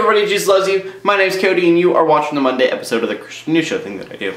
everybody, Jesus loves you. My name's Cody and you are watching the Monday episode of the Christian News Show thing that I do.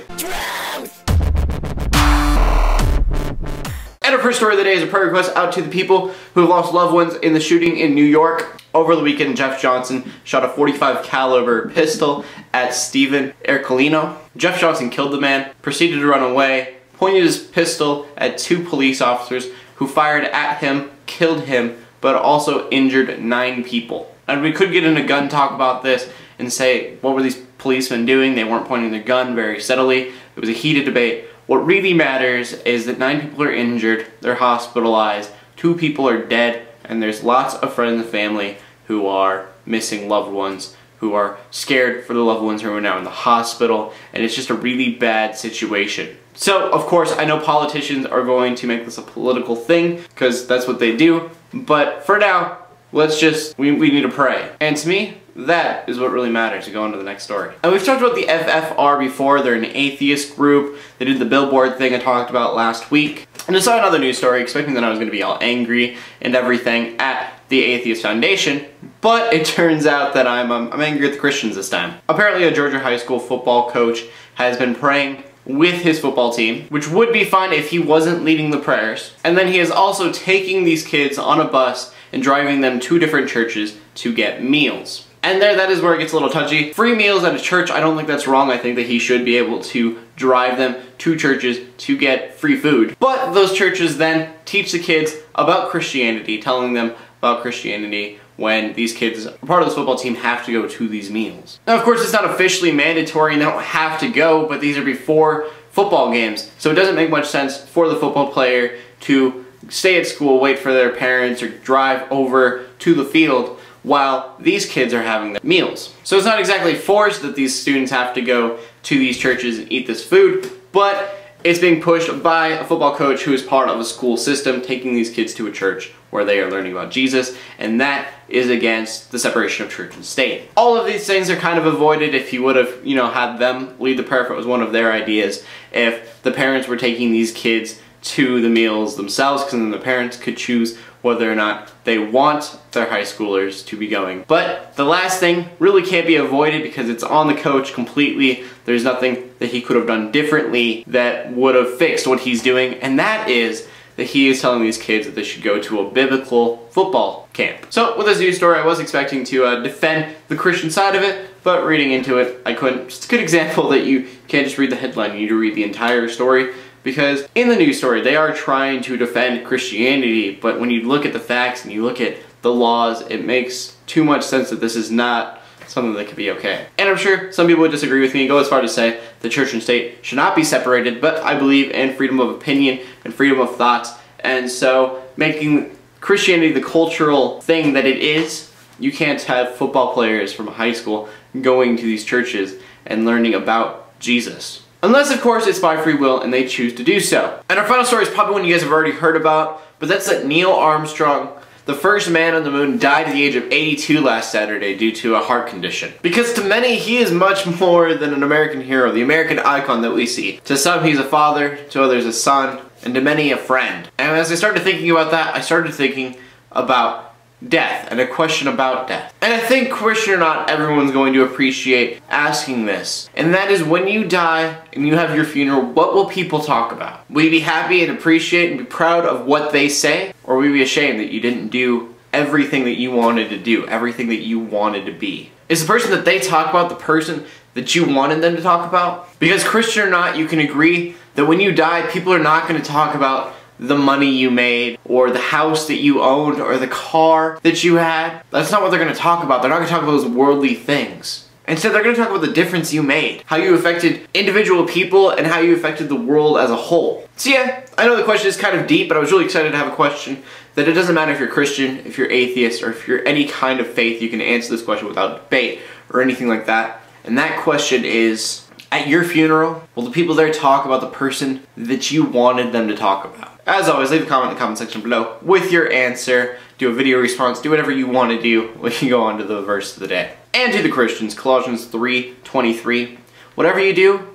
And our first story of the day is a prayer request out to the people who have lost loved ones in the shooting in New York. Over the weekend, Jeff Johnson shot a .45 caliber pistol at Stephen Ercolino. Jeff Johnson killed the man, proceeded to run away, pointed his pistol at two police officers who fired at him, killed him, but also injured 9 people. And we could get into gun talk about this and say, what were these policemen doing? They weren't pointing their gun very steadily. It was a heated debate. What really matters is that 9 people are injured, they're hospitalized, 2 people are dead, and there's lots of friends and family who are missing loved ones, who are scared for the loved ones who are now in the hospital, and it's just a really bad situation. So, of course, I know politicians are going to make this a political thing, because that's what they do, but for now, we need to pray. And to me, that is what really matters. To go on to the next story. And we've talked about the FFR before. They're an atheist group. They did the billboard thing I talked about last week. And I saw another news story expecting that I was going to be all angry and everything at the Atheist Foundation, but it turns out that I'm angry at the Christians this time. Apparently a Georgia high school football coach has been praying with his football team, which would be fine if he wasn't leading the prayers. And then he is also taking these kids on a bus and driving them to different churches to get meals. And that is where it gets a little touchy. Free meals at a church, I don't think that's wrong. I think that he should be able to drive them to churches to get free food. But those churches then teach the kids about Christianity, telling them about Christianity when these kids, part of this football team, have to go to these meals. Now, of course, it's not officially mandatory and they don't have to go, but these are before football games. So it doesn't make much sense for the football player to stay at school, wait for their parents, or drive over to the field while these kids are having their meals. So it's not exactly forced that these students have to go to these churches and eat this food, but it's being pushed by a football coach who is part of a school system, taking these kids to a church where they are learning about Jesus, and that is against the separation of church and state. All of these things are kind of avoided if you would have, had them lead the prayer if it was one of their ideas, if the parents were taking these kids to the meals themselves, because then the parents could choose whether or not they want their high schoolers to be going. But the last thing really can't be avoided because it's on the coach completely. There's nothing that he could have done differently that would have fixed what he's doing, and that is that he is telling these kids that they should go to a biblical football camp. So with this news story, I was expecting to defend the Christian side of it, but reading into it, I couldn't. Just a good example that you can't just read the headline, you need to read the entire story. Because in the news story, they are trying to defend Christianity, but when you look at the facts and you look at the laws, it makes too much sense that this is not something that could be okay. And I'm sure some people would disagree with me and go as far to say the church and state should not be separated, but I believe in freedom of opinion and freedom of thoughts, and so making Christianity the cultural thing that it is, you can't have football players from high school going to these churches and learning about Jesus. Unless, of course, it's by free will and they choose to do so. And our final story is probably one you guys have already heard about, but that's that Neil Armstrong, the first man on the moon, died at the age of 82 last Saturday due to a heart condition. Because to many, he is much more than an American hero, the American icon that we see. To some, he's a father, to others, a son, and to many, a friend. And as I started thinking about that, I started thinking about death and a question about death. And I think, Christian or not, everyone's going to appreciate asking this. And that is, when you die and you have your funeral, what will people talk about? Will you be happy and appreciate and be proud of what they say? Or will you be ashamed that you didn't do everything that you wanted to do, everything that you wanted to be? Is the person that they talk about the person that you wanted them to talk about? Because, Christian or not, you can agree that when you die, people are not going to talk about the money you made, or the house that you owned, or the car that you had. That's not what they're going to talk about. They're not going to talk about those worldly things. Instead, they're going to talk about the difference you made, how you affected individual people, and how you affected the world as a whole. So yeah, I know the question is kind of deep, but I was really excited to have a question that it doesn't matter if you're Christian, if you're atheist, or if you're any kind of faith, you can answer this question without debate or anything like that. And that question is, at your funeral, will the people there talk about the person that you wanted them to talk about? As always, leave a comment in the comment section below with your answer. Do a video response, do whatever you want to do. We can go on to the verse of the day. And to the Christians, Colossians 3:23. Whatever you do,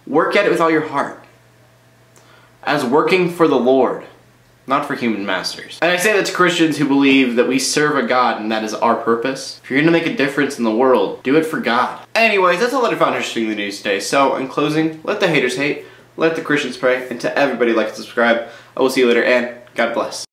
work at it with all your heart, as working for the Lord, not for human masters. And I say that to Christians who believe that we serve a God and that is our purpose. If you're gonna make a difference in the world, do it for God. Anyways, that's all that I found interesting in the news today. So, in closing, let the haters hate, let the Christians pray, and to everybody like and subscribe. I will see you later, and God bless.